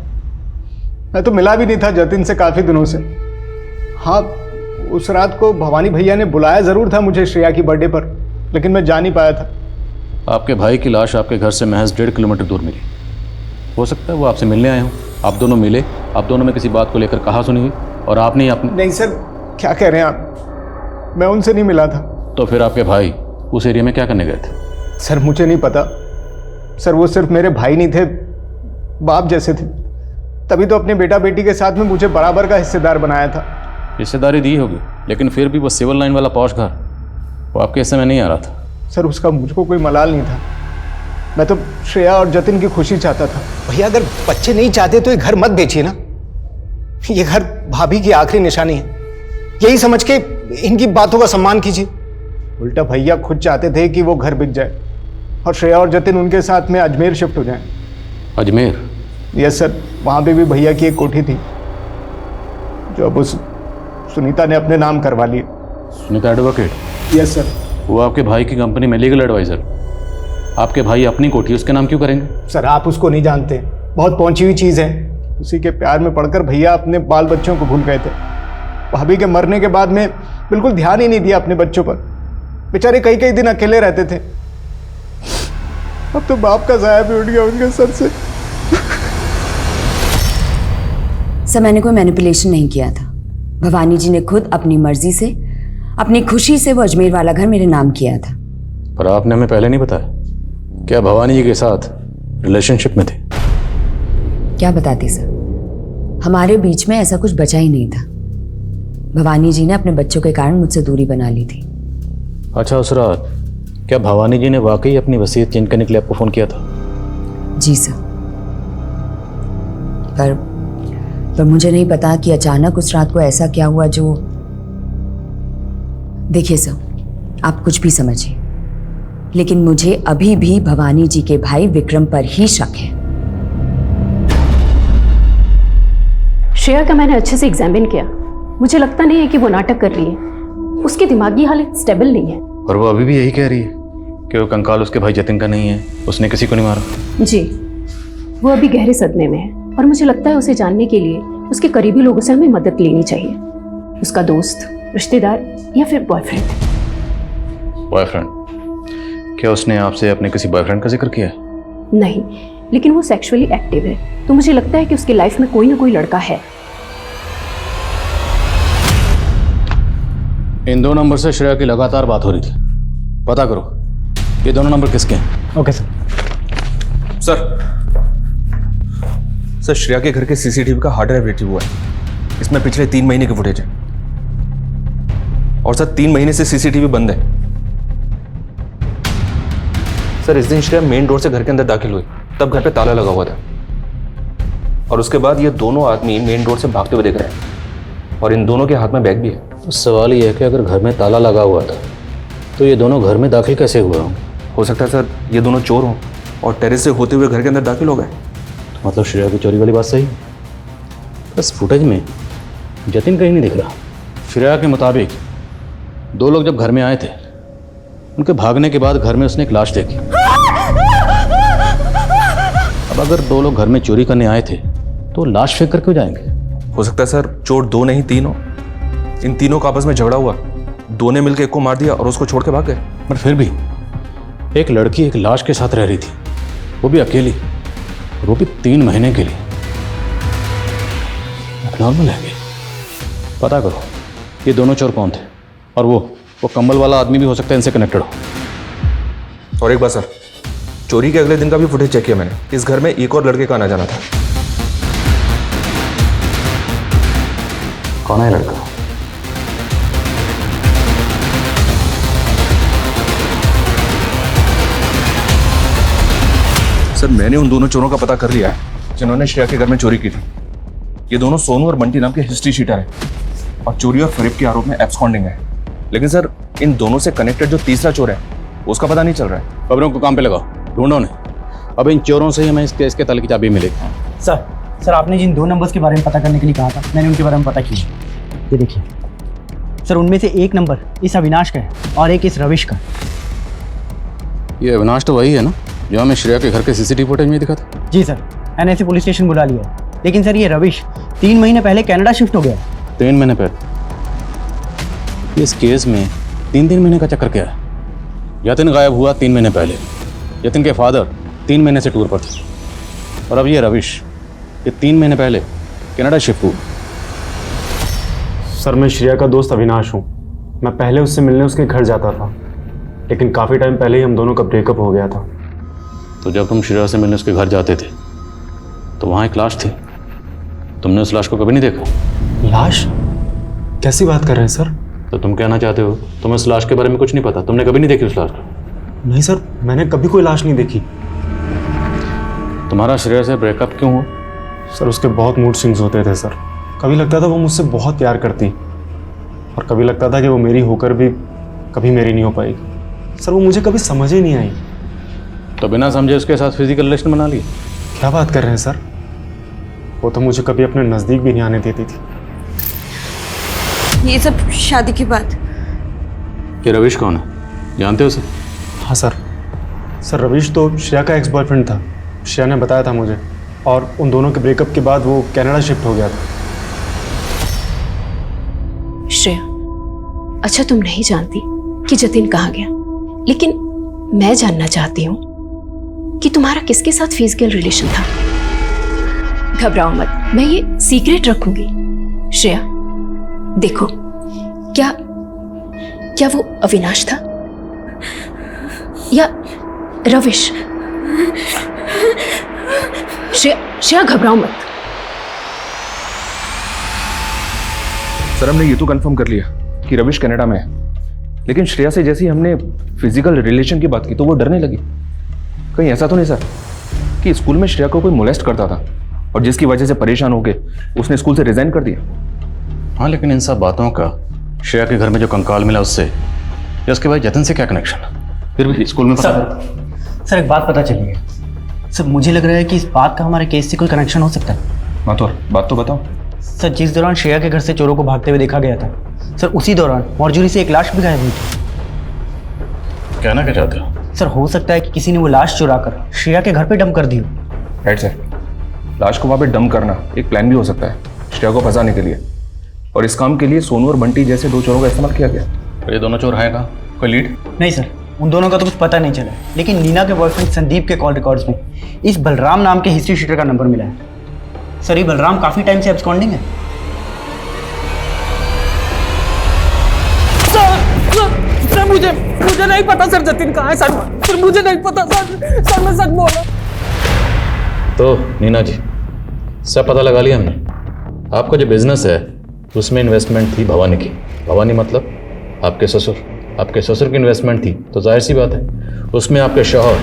मैं तो मिला भी नहीं था जतिन से काफ़ी दिनों से। हाँ, उस रात को भवानी भैया ने बुलाया ज़रूर था मुझे श्रेया की बर्थडे पर, लेकिन मैं जा नहीं पाया था। आपके भाई की लाश आपके घर से महज 1.5 किलोमीटर दूर मिली। हो सकता है वो आपसे मिलने आए हों, आप दोनों मिले, आप दोनों में किसी बात को लेकर कहा सुनी हुई और आपने ही अपने। नहीं सर, क्या कह रहे हैं आप? मैं उनसे नहीं मिला था। तो फिर आपके भाई उस एरिया में क्या करने गए थे? सर मुझे नहीं पता। सर वो सिर्फ मेरे भाई नहीं थे, बाप जैसे थे। तभी तो अपने बेटा बेटी के साथ में मुझे बराबर का हिस्सेदार बनाया था। हिस्सेदारी दी होगी, लेकिन फिर भी वो सिविल लाइन वाला पॉश घर वो आपके हिस्से में नहीं आ रहा था। सर उसका मुझको कोई मलाल नहीं था। मैं तो श्रेया और जतिन की खुशी चाहता था। भैया अगर बच्चे नहीं चाहते तो ये घर मत बेचिए ना। ये घर भाभी की आखिरी निशानी है, यही समझ के इनकी बातों का सम्मान कीजिए। उल्टा भैया खुद चाहते थे कि वो घर बिक जाए और श्रेया और जतिन उनके साथ में अजमेर शिफ्ट हो जाएं। अजमेर? यस सर, वहाँ पे भी भैया की एक कोठी थी जो अब उस सुनीता ने अपने नाम करवा ली। सुनीता एडवोकेट? Yes sir. वो आपके भाई की कंपनी में लीगल एडवाइजर। आपके भाई अपनी कोठी उसके नाम क्यों करेंगे? सर आप उसको नहीं जानते, बहुत पहुंची हुई चीज़ है। उसी के प्यार में पड़कर भैया अपने बाल बच्चों को भूल गए थे। भाभी के मरने के बाद में बिल्कुल ध्यान ही नहीं दिया अपने बच्चों पर। बेचारे कई कई दिन अकेले रहते थे। अब तो बाप का साया भी उठ गया उनके सर से। सर मैंने कोई मैनिपुलेशन नहीं किया था। भवानी जी ने खुद अपनी मर्जी से, अपनी खुशी से वो अजमेर वाला घर मेरे नाम किया था। पर आपने हमें पहले नहीं बताया। क्या भवानी जी के साथ रिलेशनशिप में थे? क्या बताते सर, हमारे बीच में ऐसा कुछ बचा ही नहीं था। भवानी जी ने अपने बच्चों के कारण मुझसे दूरी बना ली थी। अच्छा उस रात क्या भवानी जी ने वाकई अपनी वसीयत चेंज करने के लिए आपको फोन किया था? जी सर, पर मुझे नहीं पता कि अचानक उस रात को ऐसा क्या हुआ जो। देखिए सर, आप कुछ भी समझिए, लेकिन मुझे अभी भी भवानी जी के भाई विक्रम पर ही शक है। श्रेया का मैंने अच्छे से एग्जामिन किया, मुझे लगता नहीं है कि वो नाटक कर रही है। उसकी दिमागी हालत स्टेबल नहीं है। और वो अभी भी यही कह रही है कि वो कंकाल उसके भाई जतिन का नहीं है, उसने किसी को नहीं मारा। जी, वो अभी गहरे सदमे में है और मुझे लगता है उसे जानने के लिए उसके करीबी लोगों से हमें मदद लेनी चाहिए। उसका दोस्त, रिश्तेदार या फिर बॉयफ्रेंड। बॉयफ्रेंड? क्या उसने आपसे अपने किसी बॉयफ्रेंड का जिक्र किया है? नहीं, लेकिन वो सेक्सुअली एक्टिव है, तो मुझे लगता है कि उसकी लाइफ में कोई ना कोई लड़का है। इन दो नंबर से श्रेया की लगातार बात हो रही थी, पता करो ये दोनों नंबर किसके हैं। Okay sir. सर श्रेया के घर के सीसीटीवी का हार्ड ड्राइव रिट्रीव हुआ है। इसमें पिछले 3 महीने की फुटेज है। और सर 3 महीने से सीसीटीवी बंद है। सर इस दिन श्रेया मेन डोर से घर के अंदर दाखिल हुई, तब घर पे ताला लगा हुआ था। और उसके बाद ये दोनों आदमी मेन डोर से भागते हुए दिख रहे हैं और इन दोनों के हाथ में बैग भी है। तो सवाल ये है कि अगर घर में ताला लगा हुआ था तो ये दोनों घर में दाखिल कैसे हुए होंगे? हो सकता है सर ये दोनों चोर हों और टेरेस से होते हुए घर के अंदर दाखिल हो गए। तो मतलब श्रेया की चोरी वाली बात सही है। बस फुटेज में जतिन कहीं नहीं दिख रहा। श्रेया के मुताबिक 2 लोग जब घर में आए थे, उनके भागने के बाद घर में उसने एक लाश देखी। अब अगर 2 लोग घर में चोरी करने आए थे तो लाश फेंक कर क्यों जाएंगे? हो सकता है सर चोर 2 नहीं 3 हो। इन तीनों का आपस में झगड़ा हुआ, 2 ने मिलकर एक को मार दिया और उसको छोड़ के भाग गए। पर फिर भी एक लड़की एक लाश के साथ रह रही थी, वो भी अकेली, और वो भी 3 महीने के लिए। नॉर्मल है? पता करो ये दोनों चोर कौन थे, और वो कंबल वाला आदमी भी हो सकता है इनसे कनेक्टेड हो। और एक बात सर, चोरी के अगले दिन का भी फुटेज चेक किया मैंने। इस घर में एक और लड़के का आना जाना था। कौन है लड़का? सर मैंने उन दोनों चोरों का पता कर लिया है जिन्होंने श्रेया के घर में चोरी की थी। ये दोनों सोनू और बंटी नाम के हिस्ट्री शीटर हैं और चोरी और फरेब के आरोप में एब्सकॉन्डिंग है। लेकिन सर इन दोनों से कनेक्टेड जो तीसरा चोर है उसका पता नहीं चल रहा है। खबरों को काम पे लगाओ, ढूंढो ने। अब इन चोरों से ही हमें इस केस के ताले की चाबी मिलेगी। सर आपने जिन 2 नंबर्स के बारे में पता करने के लिए कहा था, मैंने उनके बारे में पता किया। ये देखिए सर, उनमें से एक नंबर इस अविनाश का है और एक इस रविश का। ये अविनाश तो वही है ना जो हमें श्रेया के घर के सीसीटीवी फुटेज में दिखा था? जी सर, एनआईसी पुलिस स्टेशन बुला लिया है। लेकिन सर ये रविश 3 महीने पहले कनाडा शिफ्ट हो गया। 3 महीने पहले? इस केस में 3 महीने का चक्कर क्या है? जतिन गायब हुआ 3 महीने पहले, जतिन के फादर 3 महीने से टूर पर थे, और अब ये रविश ये 3 महीने पहले कनाडा शिफ्ट हुआ। सर मैं श्रेया का दोस्त अविनाश हूँ। मैं पहले उससे मिलने उसके घर जाता था। लेकिन काफ़ी टाइम पहले ही हम दोनों का ब्रेकअप हो गया था। तो जब तुम श्रेया से मिलने उसके घर जाते थे तो वहाँ एक लाश थी, तुमने उस लाश को कभी नहीं देखा? लाश? कैसी बात कर रहे हैं सर? तो तुम कहना चाहते हो तुम्हें उस लाश के बारे में कुछ नहीं पता, तुमने कभी नहीं देखी उस लाश को? नहीं सर, मैंने कभी कोई लाश नहीं देखी। तुम्हारा श्रेया से ब्रेकअप क्यों हुआ? सर उसके बहुत मूड स्विंग्स होते थे सर। कभी लगता था वो मुझसे बहुत प्यार करती और कभी लगता था कि वो मेरी होकर भी कभी मेरी नहीं हो पाएगी। सर वो मुझे कभी समझ ही नहीं आई। तो बिना समझे उसके साथ फिजिकल रिलेशन बना लिया? क्या बात कर रहे हैं सर? वो तो मुझे कभी अपने नज़दीक भी नहीं आने देती थी। ये सब शादी के बाद। कि रविश कौन है, जानते हो उसे? हाँ सर रविश तो श्रेया का एक्स बॉयफ्रेंड था। श्रेया ने बताया था मुझे, और उन दोनों के ब्रेकअप के बाद वो कनाडा शिफ्ट हो गया था। श्रेया, अच्छा तुम नहीं जानती कि जतिन कहाँ गया, लेकिन मैं जानना चाहती हूँ कि तुम्हारा किसके साथ फिजिकल रिलेशन था। घबराओ मत, मैं ये सीक्रेट रखूंगी। श्रेया देखो, क्या वो अविनाश था या रविश? श्रेया घबराओ मत। सर हमने ये तो कंफर्म कर लिया कि रविश कनाडा में है, लेकिन श्रेया से जैसे ही हमने फिजिकल रिलेशन की बात की तो वो डरने लगी। कहीं ऐसा तो नहीं सर कि स्कूल में श्रेया को कोई मोलेस्ट करता था और जिसकी वजह से परेशान होकर उसने स्कूल से रिजाइन कर दिया? हाँ, लेकिन इन सब बातों का श्रेया के घर में जो कंकाल मिला उससे या उसके भाई जतिन से क्या कनेक्शन? फिर भी स्कूल में सर एक बात पता चली है सर। मुझे लग रहा है कि इस बात का हमारे केस से कोई कनेक्शन हो सकता है। माथुर बात तो बताओ। सर जिस दौरान श्रेया के घर से चोरों को भागते हुए देखा गया था सर, उसी दौरान मौर्जुरी से एक लाश भी गायब हुई थी। कहना क्या चाहते हो? सर हो सकता है कि किसी ने वो लाश चुरा कर श्रेया के घर पे डंप कर दी हो। राइट सर, लाश को वहाँ पे डंप करना एक प्लान भी हो सकता है श्रेया को फंसाने के लिए, और इस काम के लिए सोनू और बंटी जैसे दो चोरों का इस्तेमाल किया गया। ये दोनों चोर हैं कहाँ? कोई लीड? नहीं सर, उन दोनों का तो कुछ पता नहीं चला, लेकिन नीना के बॉयफ्रेंड संदीप के कॉल रिकॉर्ड्स में इस बलराम नाम के हिस्ट्री शीटर का नंबर मिला है। सर ये बलराम काफी टाइम से एब्सकॉन्डिंग है। सर मुझे नहीं पता सर जतिन कहाँ है सर मुझे नहीं पता सर मैं सच बोल रहा। तो नीना जी, सब पता लगा लिया हमने। आपका जो बिजनेस है उसमें इन्वेस्टमेंट थी भवानी की। भवानी मतलब आपके ससुर। आपके ससुर की इन्वेस्टमेंट थी तो जाहिर सी बात है उसमें आपके शौहर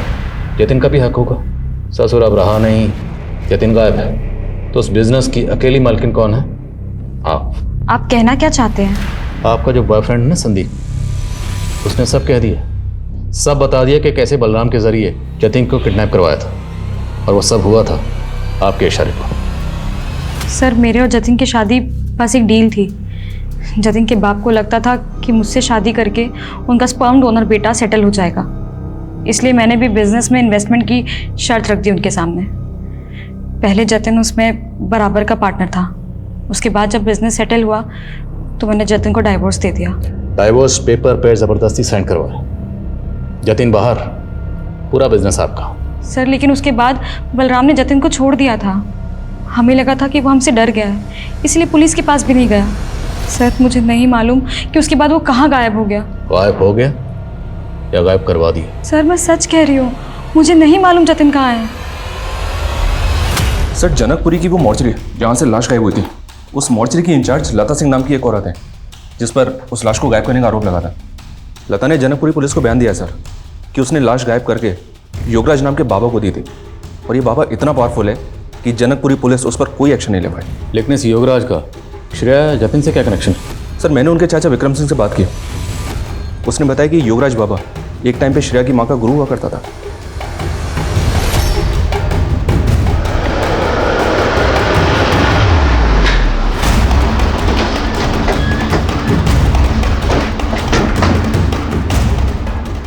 जतिन का भी हक होगा। ससुर अब रहा नहीं, जतिन गायब है, तो उस बिजनेस की अकेली मालकिन कौन है? आप कहना क्या चाहते हैं? आपका जो बॉयफ्रेंड है ना संदीप, उसने सब कह दिया, सब बता दिया कि कैसे बलराम के जरिए जतिन को किडनैप करवाया था, और वो सब हुआ था आपके इशारे पर। सर मेरे और जतिन की शादी बस एक डील थी। जतिन के बाप को लगता था कि मुझसे शादी करके उनका स्पर्म डोनर बेटा सेटल हो जाएगा, इसलिए मैंने भी बिजनेस में इन्वेस्टमेंट की शर्त रख दी उनके सामने। पहले जतिन उसमें बराबर का पार्टनर था, उसके बाद जब बिजनेस सेटल हुआ तो मैंने जतिन को डाइवोर्स दे दिया। डाइवोर्स पेपर पे ज़बरदस्ती साइन करवाया, जतिन बाहर, पूरा बिजनेस आपका। सर लेकिन उसके बाद बलराम ने जतिन को छोड़ दिया था। हमें लगा था कि वो हमसे डर गया है, इसलिए पुलिस के पास भी नहीं गया। सर मुझे नहीं मालूम कि उसके बाद वो कहाँ गायब हो गया। गायब हो गया या गायब करवा दिया? सर मैं सच कह रही हूँ, मुझे नहीं मालूम जतिन कहाँ है। सर जनकपुरी की वो मॉर्चरी जहाँ से लाश गायब हुई थी, उस मॉर्चरी की इंचार्ज लता सिंह नाम की एक औरत है जिस पर उस लाश को गायब करने का आरोप लगा था। लता ने जनकपुरी पुलिस को बयान दिया सर कि उसने लाश गायब करके योगराज नाम के बाबा को दी थी, और ये बाबा इतना पावरफुल है कि जनकपुरी पुलिस उस पर कोई एक्शन नहीं ले पाई। लेकिन इस योगराज का श्रेया जतिन से क्या कनेक्शन? सर मैंने उनके चाचा विक्रम सिंह से बात की, उसने बताया कि योगराज बाबा एक टाइम पे श्रेया की माँ का गुरु हुआ करता था।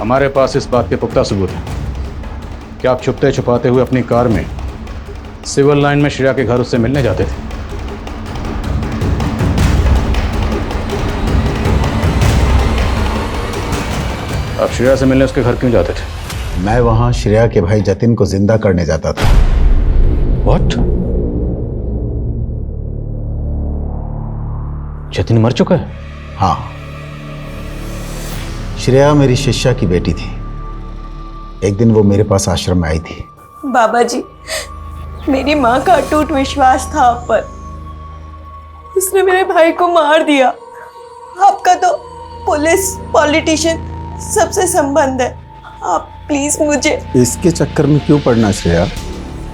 हमारे पास इस बात के पुख्ता सबूत हैं कि आप छुपते छुपाते हुए अपनी कार में सिविल लाइन में श्रेया के घर उससे मिलने जाते थे। आप श्रेया से मिलने उसके घर क्यों जाते थे? मैं वहां श्रेया के भाई जतिन को जिंदा करने जाता था। What? जतिन मर चुका है? हाँ, श्रेया मेरी शिष्या की बेटी थी। एक दिन वो मेरे पास आश्रम में आई थी। बाबा जी, मेरी माँ का अटूट विश्वास था आप पर। उसने मेरे भाई को मार दिया। आपका तो पुलिस, पॉलिटिशियन सबसे संबंध है। आप प्लीज मुझे। इसके चक्कर में क्यों पड़ना श्रेया?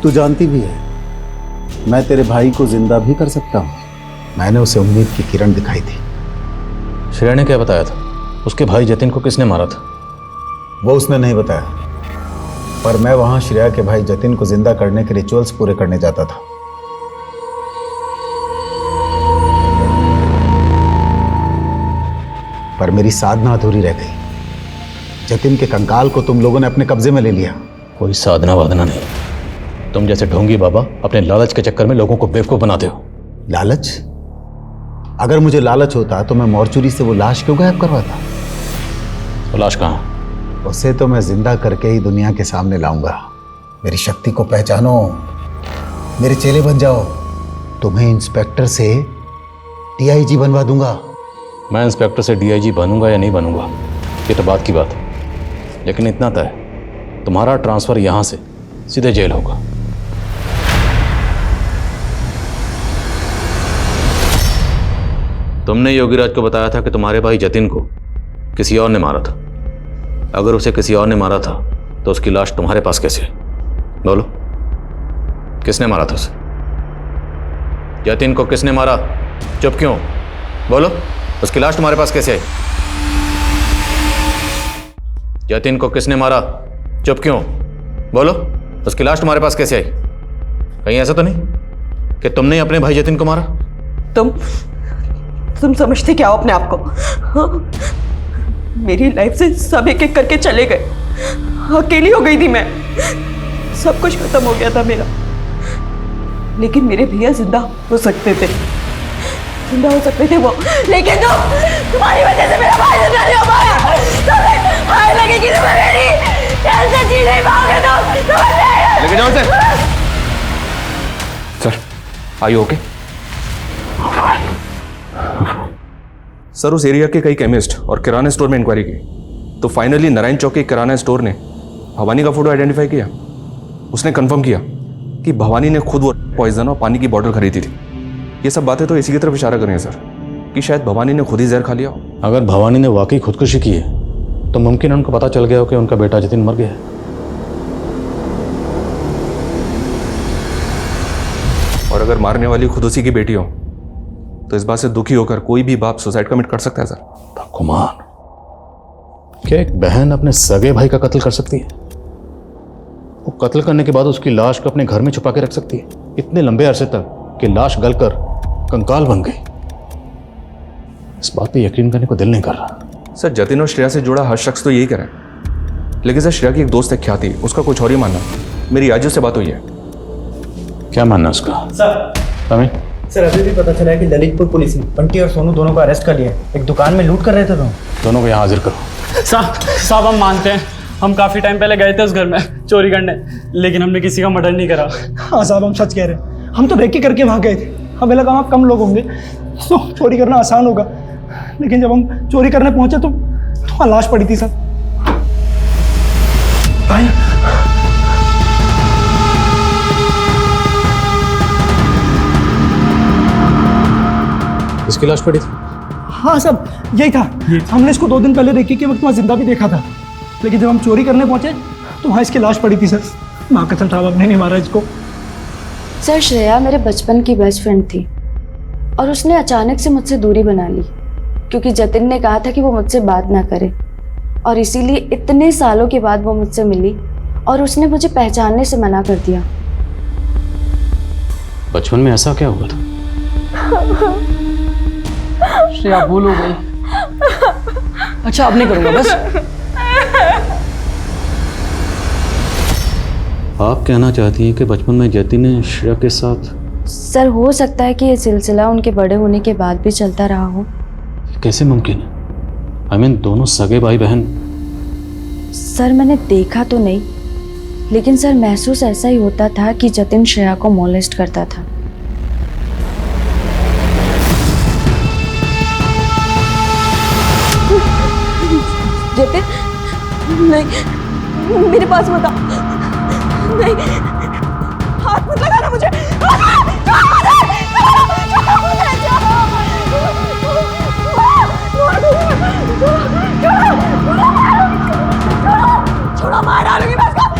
तू जानती भी है मैं तेरे भाई को जिंदा भी कर सकता हूँ। मैंने उसे उम्मीद की किरण दिखाई थी। श्रेया ने क्या बताया था? उसके भाई जतिन को किसने मारा था? वो उसने नहीं बताया, पर मैं वहां श्रेया के भाई जतिन को जिंदा करने के रिचुअल्स पूरे करने जाता था। पर मेरी साधना अधूरी रह गई। जतिन के कंकाल को तुम लोगों ने अपने कब्जे में ले लिया। कोई साधना वादना नहीं। तुम जैसे ढोंगी बाबा अपने लालच के चक्कर में लोगों को बेवकूफ बनाते हो। लालच? अगर मुझे लालच होता तो मैं मॉर्चुरी से वो लाश क्यों गायब करवाता? वो लाश कहाँ? उसे तो मैं जिंदा करके ही दुनिया के सामने लाऊंगा। मेरी शक्ति को पहचानो, मेरे चेले बन जाओ। तुम्हें इंस्पेक्टर से डीआईजी बनवा दूंगा। मैं इंस्पेक्टर से डीआईजी बनूंगा या नहीं बनूंगा ये तो बात की बात है, लेकिन इतना तय, तुम्हारा ट्रांसफर यहां से सीधे जेल होगा। तुमने योगीराज को बताया था कि तुम्हारे भाई जतिन को किसी और ने मारा था। अगर उसे किसी और ने मारा था तो उसकी लाश तुम्हारे पास कैसे? बोलो, किसने मारा था उसे? जतिन को किसने मारा? चुप क्यों? बोलो, उसकी लाश तुम्हारे पास कैसे आई? जतिन को किसने मारा? चुप क्यों? बोलो, उसकी लाश तुम्हारे पास कैसे आई? कहीं ऐसा तो नहीं कि तुमने अपने भाई जतिन को मारा? तुम समझते क्या हो अपने आप को? हाँ? मेरी लाइफ से सब एक एक करके चले गए। अकेली हो गई थी मैं। सब कुछ खत्म हो गया था मेरा। लेकिन मेरे भैया जिंदा हो सकते थे। जिंदा हो सकते थे वो, लेकिन तुम्हारी वजह से मेरा भाई जिंदा नहीं हो पाया। तुम्हें हाय लगेगी तुम्हें मेरी। कैसे जी नहीं पाओगे तुम? लेके जाओ इसे। Sir, are you okay? Sir, उस एरिया के कई केमिस्ट और किराना स्टोर में इंक्वायरी की तो फाइनली नारायण चौक के किराना स्टोर ने भवानी का फोटो आइडेंटिफाई किया। उसने कंफर्म किया कि भवानी ने खुद वो पॉइजन और पानी की बोतल खरीदी थी। ये सब बातें तो इसी की तरफ इशारा कर रही हैं सर कि शायद भवानी ने खुद ही जहर खा लिया हो। अगर भवानी ने वाकई खुदकुशी की है तो मुमकिन है उनको पता चल गया हो कि उनका बेटा जतिन मर गया है। और अगर मारने वाली खुद उसी की बेटी हो तो इस बात से दुखी होकर कोई भी बाप सुसाइड कमिट कर सकता है सर। भगवान, क्या एक बहन अपने सगे भाई का कत्ल कर सकती है? वो कत्ल करने के बाद उसकी लाश को अपने घर में छुपा के रख सकती है इतने लंबे अरसे तक कि लाश गलकर कंकाल बन गई। इस बात पे यकीन करने को दिल नहीं कर रहा। सर, जतिन और श्रेया से जुड़ा हर शख्स तो यही कह रहा है, लेकिन सर श्रेया की एक दोस्त है ख्याति, उसका कुछ और ही मानना। मेरी आज से बात हुई है। क्या मानना उसका? सर, अभी भी पता चला है कि ललितपुर पुलिस ने बंटी और सोनू दोनों को अरेस्ट कर लिया। एक दुकान में लूट कर रहे थे दोनों को यहाँ हाजिर करो। साहब, हम मानते हैं हम काफी टाइम पहले गए थे उस घर में चोरी करने, लेकिन हमने किसी का मर्डर नहीं करा। हाँ साहब, हम सच कह रहे हैं। हम तो रेकी करके वहाँ गए थे। हमें लगा वहाँ कम लोग होंगे तो चोरी करना आसान होगा, लेकिन जब हम चोरी करने पहुंचे तो वहाँ लाश पड़ी थी सर। भाई, इसकी लाश पड़ी थी? हाँ सब यही था। हमने इसको 2 दिन पहले रेकी के वक्त वहाँ जिंदा भी देखा था, लेकिन जब हम चोरी करने पहुंचे तो वहाँ इसकी लाश पड़ी थी सर। माँ कसम साहब, आपने नहीं मारा इसको। सर, श्रेया मेरे बचपन की बेस्ट फ्रेंड थी और उसने अचानक से मुझसे दूरी बना ली क्योंकि जतिन ने कहा था कि वो मुझसे बात ना करे, और इसीलिए इतने सालों के बाद वो मुझसे मिली और उसने मुझे पहचानने से मना कर दिया। बचपन में ऐसा क्या हुआ था? श्रेया भूल हो गई। अच्छा, अब नहीं करूंगा बस। आप कहना चाहती हैं कि बचपन में जतिन ने श्रेया के साथ? सर, हो सकता है कि ये सिलसिला उनके बड़े होने के बाद भी चलता रहा हो। कैसे मुमकिन है? I mean, दोनों सगे भाई बहन। सर, मैंने देखा तो नहीं, लेकिन सर महसूस ऐसा ही होता था कि जतिन श्रेया को मोलेस्ट करता था। नहीं, मेरे पास मत आओ। नहीं, हाथ मत लगाना मुझे। छोड़ो, मार डालूंगी मैं इसको।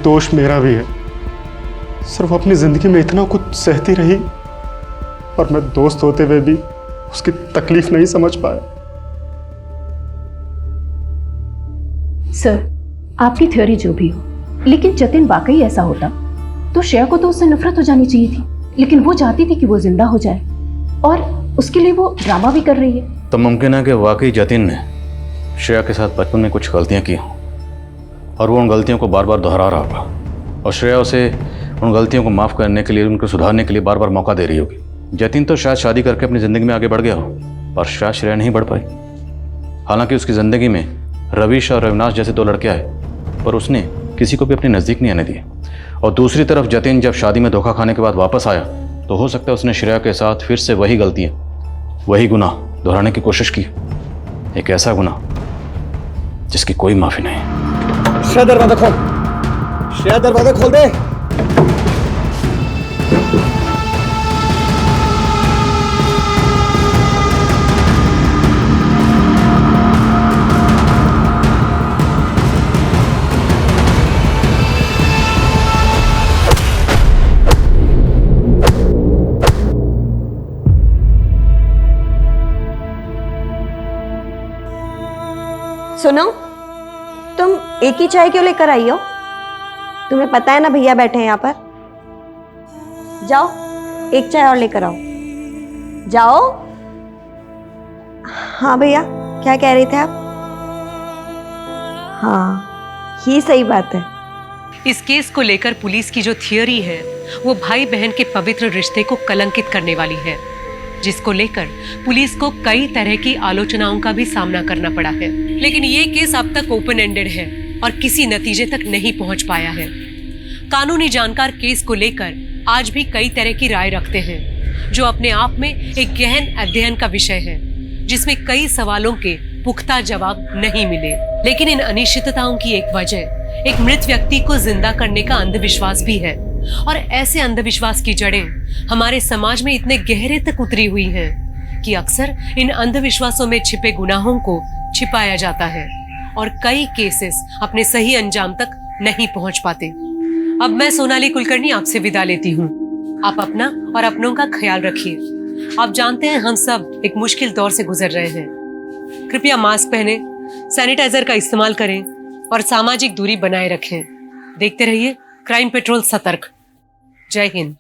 दोष मेरा भी है। सिर्फ अपनी जिंदगी में इतना कुछ सहती रही और मैं दोस्त होते हुए भी उसकी तकलीफ नहीं समझ पाया। सर, आपकी थ्योरी जो भी हो, लेकिन जतिन वाकई ऐसा होता तो श्रेया को तो उससे नफरत हो जानी चाहिए थी, लेकिन वो चाहती थी कि वो जिंदा हो जाए और उसके लिए वो ड्रामा भी कर रही है। तो मुमकिन है कि वाकई जतिन ने श्रेया के साथ बचपन में कुछ गलतियां की और वो उन गलतियों को बार बार दोहरा रहा होगा और श्रेया उसे उन गलतियों को माफ़ करने के लिए, उनको सुधारने के लिए बार बार मौका दे रही होगी। जतिन तो शायद शादी करके अपनी ज़िंदगी में आगे बढ़ गया हो, पर शायद श्रेया नहीं बढ़ पाई। हालांकि उसकी ज़िंदगी में रविश और अविनाश जैसे 2 लड़के आए, पर उसने किसी को भी अपने नज़दीक नहीं आने दिए। और दूसरी तरफ जतिन जब शादी में धोखा खाने के बाद वापस आया तो हो सकता है उसने श्रेया के साथ फिर से वही गलतियाँ, वही गुनाह दोहराने की कोशिश की। एक ऐसा गुनाह जिसकी कोई माफ़ी नहीं। श्रेया दरवाजा खोल, श्रेया दरवाजा खोल दे। सुनो, तुम एक ही चाय क्यों लेकर आई हो? तुम्हें पता है ना भैया बैठे हैं यहाँ पर। जाओ, एक चाय और लेकर आओ। जाओ। हाँ भैया, क्या कह रहे थे आप? हाँ, ये सही बात है। इस केस को लेकर पुलिस की जो थियोरी है वो भाई बहन के पवित्र रिश्ते को कलंकित करने वाली है, जिसको लेकर पुलिस को कई तरह की आलोचनाओं का भी सामना करना पड़ा है। लेकिन ये केस अब तक ओपन एंडेड है और किसी नतीजे तक नहीं पहुंच पाया है। कानूनी जानकार केस को लेकर आज भी कई तरह की राय रखते हैं, जो अपने आप में एक गहन अध्ययन का विषय है, जिसमें कई सवालों के पुख्ता जवाब नहीं मिले। लेकिन इन अनिश्चितताओं की एक वजह एक मृत व्यक्ति को जिंदा करने का अंधविश्वास भी है, और ऐसे अंधविश्वास की जड़ें हमारे समाज में इतने गहरे तक उतरी हुई हैं कि अक्सर इन अंधविश्वासों में छिपे गुनाहों को छिपाया जाता है और कई केसेस अपने सही अंजाम तक नहीं पहुंच पाते। अब मैं सोनाली कुलकर्णी आपसे विदा लेती हूँ। आप अपना और अपनों का ख्याल रखिए। आप जानते हैं हम सब एक मुश्किल दौर से गुजर रहे हैं। कृपया मास्क पहने, सैनिटाइजर का इस्तेमाल करें और सामाजिक दूरी बनाए रखें। देखते रहिए क्राइम पेट्रोल सतर्क। जय हिंद।